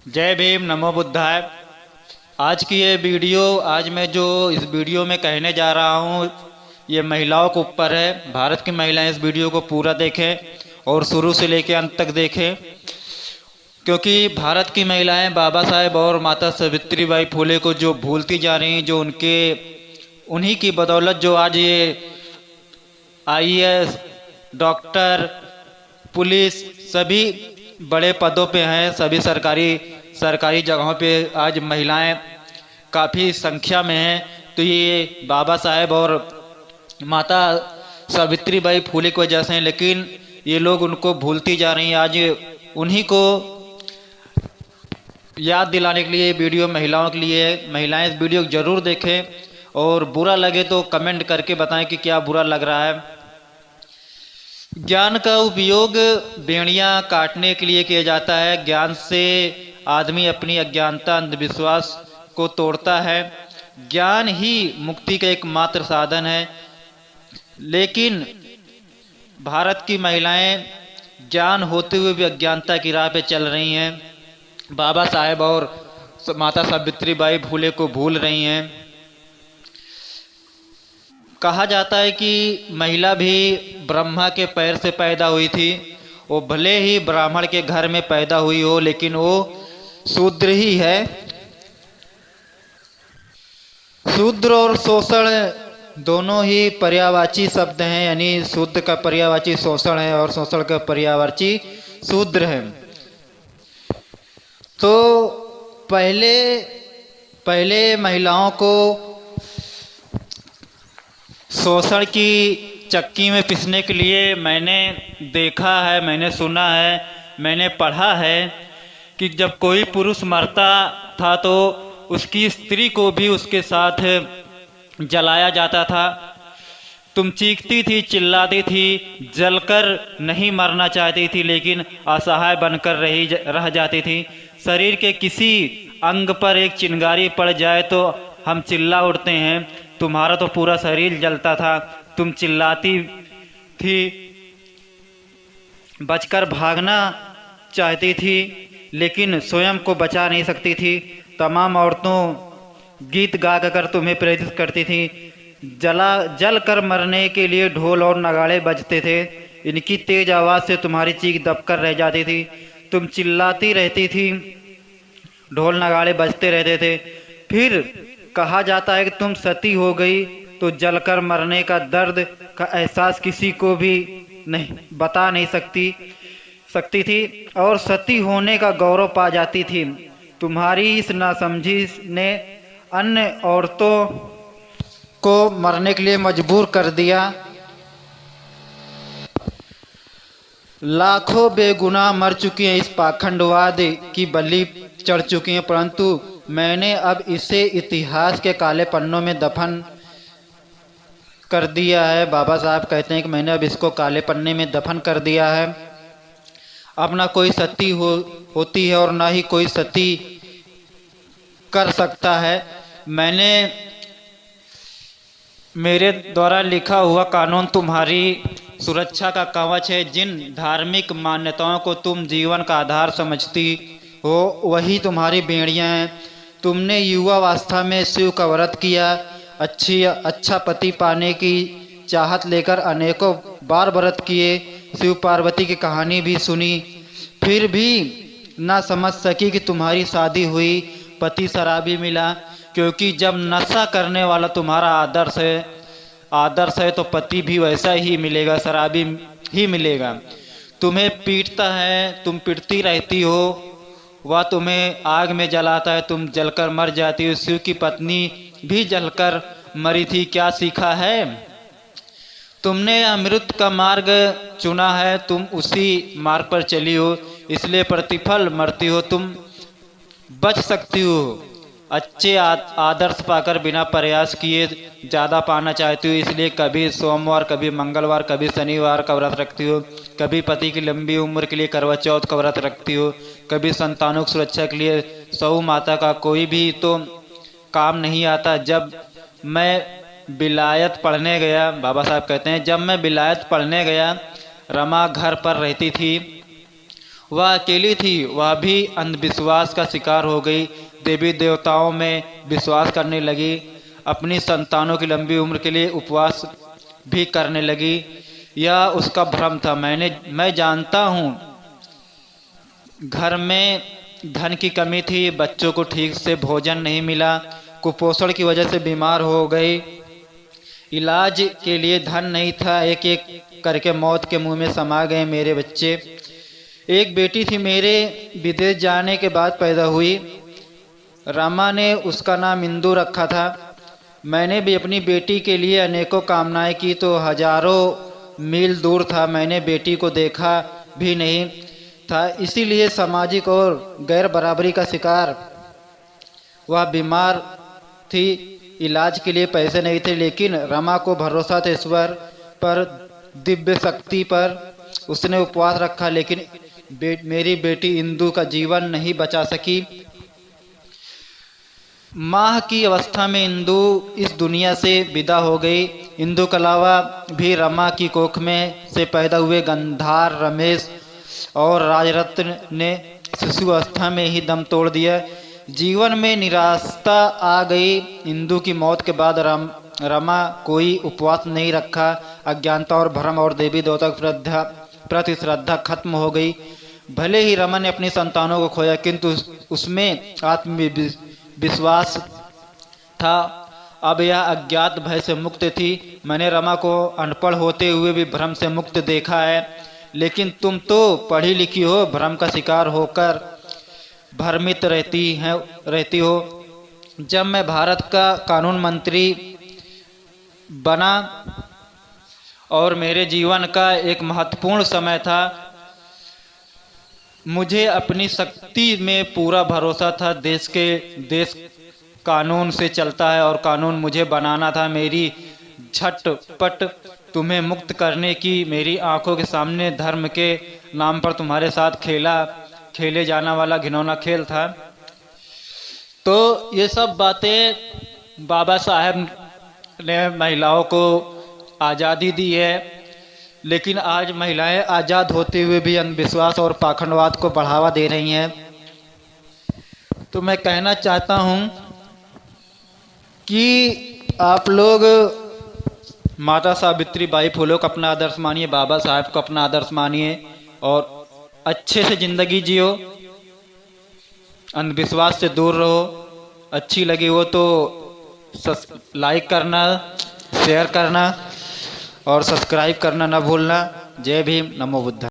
जय भीम, नमो बुद्धाय। आज की ये वीडियो, आज मैं जो इस वीडियो में कहने जा रहा हूँ, ये महिलाओं के ऊपर है। भारत की महिलाएं इस वीडियो को पूरा देखें और शुरू से लेकर अंत तक देखें, क्योंकि भारत की महिलाएं बाबा साहेब और माता सावित्रीबाई फुले को जो भूलती जा रही हैं, जो उन्हीं की बदौलत जो आज ये आईएएस, डॉक्टर, पुलिस सभी बड़े पदों पे हैं। सभी सरकारी जगहों पे आज महिलाएं काफ़ी संख्या में हैं। तो ये बाबा साहेब और माता सावित्रीबाई फुले की वजह से हैं, लेकिन ये लोग उनको भूलती जा रही हैं। आज उन्हीं को याद दिलाने के लिए वीडियो महिलाओं के लिए है। महिलाएं इस वीडियो को ज़रूर देखें और बुरा लगे तो कमेंट करके बताएं कि क्या बुरा लग रहा है। ज्ञान का उपयोग बेड़ियां काटने के लिए किया जाता है। ज्ञान से आदमी अपनी अज्ञानता, अंधविश्वास को तोड़ता है। ज्ञान ही मुक्ति का एकमात्र साधन है। लेकिन भारत की महिलाएं ज्ञान होते हुए भी अज्ञानता की राह पे चल रही हैं। बाबा साहेब और माता सावित्रीबाई फुले को भूल रही हैं। कहा जाता है कि महिला भी ब्रह्मा के पैर से पैदा हुई थी। वो भले ही ब्राह्मण के घर में पैदा हुई हो, लेकिन वो शूद्र ही है। शूद्र और शोषण दोनों ही पर्यायवाची शब्द हैं, यानी शूद्र का पर्यायवाची शोषण है और शोषण का पर्यायवाची शूद्र है। तो पहले महिलाओं को शोषण की चक्की में पिसने के लिए मैंने देखा है, मैंने सुना है, मैंने पढ़ा है कि जब कोई पुरुष मरता था तो उसकी स्त्री को भी उसके साथ जलाया जाता था। तुम चीखती थी, चिल्लाती थी, जलकर नहीं मरना चाहती थी, लेकिन असहाय बनकर रह जाती थी। शरीर के किसी अंग पर एक चिंगारी पड़ जाए तो हम चिल्ला उठते हैं। तुम्हारा तो पूरा शरीर जलता था। तुम चिल्लाती थी, बचकर भागना चाहती थी, लेकिन स्वयं को बचा नहीं सकती थी। तमाम औरतों गीत गा कर तुम्हें प्रेरित करती थी। जल कर मरने के लिए ढोल और नगाड़े बजते थे। इनकी तेज आवाज़ से तुम्हारी चीख दबकर रह जाती थी। तुम चिल्लाती रहती थी, ढोल नगाड़े बजते रहते थे। फिर कहा जाता है कि तुम सती हो गई तो जलकर मरने का दर्द का एहसास किसी को भी नहीं बता नहीं सकती थी और सती होने का गौरव पा जाती थी। तुम्हारी इस नासमझी ने अन्य औरतों को मरने के लिए मजबूर कर दिया। लाखों बेगुनाह मर चुकी हैं, इस पाखंडवाद की बलि चढ़ चुकी हैं, परंतु मैंने अब इसे इतिहास के काले पन्नों में दफन कर दिया है। बाबा साहब कहते हैं कि मैंने अब इसको काले पन्ने में दफन कर दिया है। अब ना कोई सती होती है और ना ही कोई सती कर सकता है। मैंने मेरे द्वारा लिखा हुआ कानून तुम्हारी सुरक्षा का कवच है। जिन धार्मिक मान्यताओं को तुम जीवन का आधार समझती हो, वही तुम्हारी बेड़ियां हैं। तुमने युवावस्था में शिव का व्रत किया, अच्छा पति पाने की चाहत लेकर अनेकों बार व्रत किए, शिव पार्वती की कहानी भी सुनी, फिर भी ना समझ सकी कि तुम्हारी शादी हुई, पति शराबी मिला। क्योंकि जब नशा करने वाला तुम्हारा आदर्श है तो पति भी वैसा ही मिलेगा, शराबी ही मिलेगा। तुम्हें पीटता है, तुम पिटती रहती हो, वह तुम्हें आग में जलाता है, तुम जलकर मर जाती हो। शिव की पत्नी भी जलकर मरी थी। क्या सीखा है? तुमने अमृत का मार्ग चुना है, तुम उसी मार्ग पर चली हो, इसलिए प्रतिफल मरती हो। तुम बच सकती हो। अच्छे आदर्श पाकर बिना प्रयास किए ज़्यादा पाना चाहती हो, इसलिए कभी सोमवार, कभी मंगलवार, कभी शनिवार का व्रत रखती हो, कभी पति की लंबी उम्र के लिए करवा चौथ का व्रत रखती हो, कभी संतानों की सुरक्षा के लिए सौ माता का कोई भी तो काम नहीं आता। जब मैं विलायत पढ़ने गया, बाबा साहब कहते हैं, जब मैं विलायत पढ़ने गया, रमा घर पर रहती थी वह अकेली थी, वह भी अंधविश्वास का शिकार हो गई, देवी देवताओं में विश्वास करने लगी, अपनी संतानों की लंबी उम्र के लिए उपवास भी करने लगी। यह उसका भ्रम था। मैं जानता हूँ घर में धन की कमी थी, बच्चों को ठीक से भोजन नहीं मिला, कुपोषण की वजह से बीमार हो गई, इलाज के लिए धन नहीं था, एक एक करके मौत के मुंह में समा गए मेरे बच्चे। एक बेटी थी मेरे, विदेश जाने के बाद पैदा हुई। रमा ने उसका नाम इंदु रखा था। मैंने भी अपनी बेटी के लिए अनेकों कामनाएं की तो हजारों मील दूर था, मैंने बेटी को देखा भी नहीं था, इसीलिए सामाजिक और गैर बराबरी का शिकार। वह बीमार थी, इलाज के लिए पैसे नहीं थे, लेकिन रमा को भरोसा था ईश्वर पर, दिव्य शक्ति पर। उसने उपवास रखा, लेकिन मेरी बेटी इंदु का जीवन नहीं बचा सकी। माह की अवस्था में इंदु इस दुनिया से विदा हो गई। इंदु के अलावा भी रमा की कोख में से पैदा हुए गंधार, रमेश और राजरत्न ने शिशु अवस्था में ही दम तोड़ दिया। जीवन में निराशा आ गई। इंदु की मौत के बाद रमा कोई उपवास नहीं रखा। अज्ञानता और भ्रम और देवी देवता की प्रति श्रद्धा खत्म हो गई। भले ही रमा ने अपनी संतानों को खोया, किंतु उसमें आत्मविश्वास था। अब यह अज्ञात भय से मुक्त थी। मैंने रमा को अनपढ़ होते हुए भी भ्रम से मुक्त देखा है, लेकिन तुम तो पढ़ी लिखी हो, भ्रम का शिकार होकर भ्रमित रहती हो। जब मैं भारत का कानून मंत्री बना और मेरे जीवन का एक महत्वपूर्ण समय था, मुझे अपनी शक्ति में पूरा भरोसा था। देश कानून से चलता है और कानून मुझे बनाना था। मेरी झटपट तुम्हें मुक्त करने की मेरी आंखों के सामने धर्म के नाम पर तुम्हारे साथ खेले जाना वाला घिनौना खेल था। तो ये सब बातें बाबा साहब ने महिलाओं को आज़ादी दी है, लेकिन आज महिलाएं आज़ाद होते हुए भी अंधविश्वास और पाखंडवाद को बढ़ावा दे रही हैं। तो मैं कहना चाहता हूं कि आप लोग माता सावित्री बाई फुले को अपना आदर्श मानिए, बाबा साहब को अपना आदर्श मानिए और अच्छे से ज़िंदगी जियो, अंधविश्वास से दूर रहो। अच्छी लगी हो तो लाइक करना, शेयर करना और सब्सक्राइब करना ना भूलना। जय भीम, नमो बुद्धाय।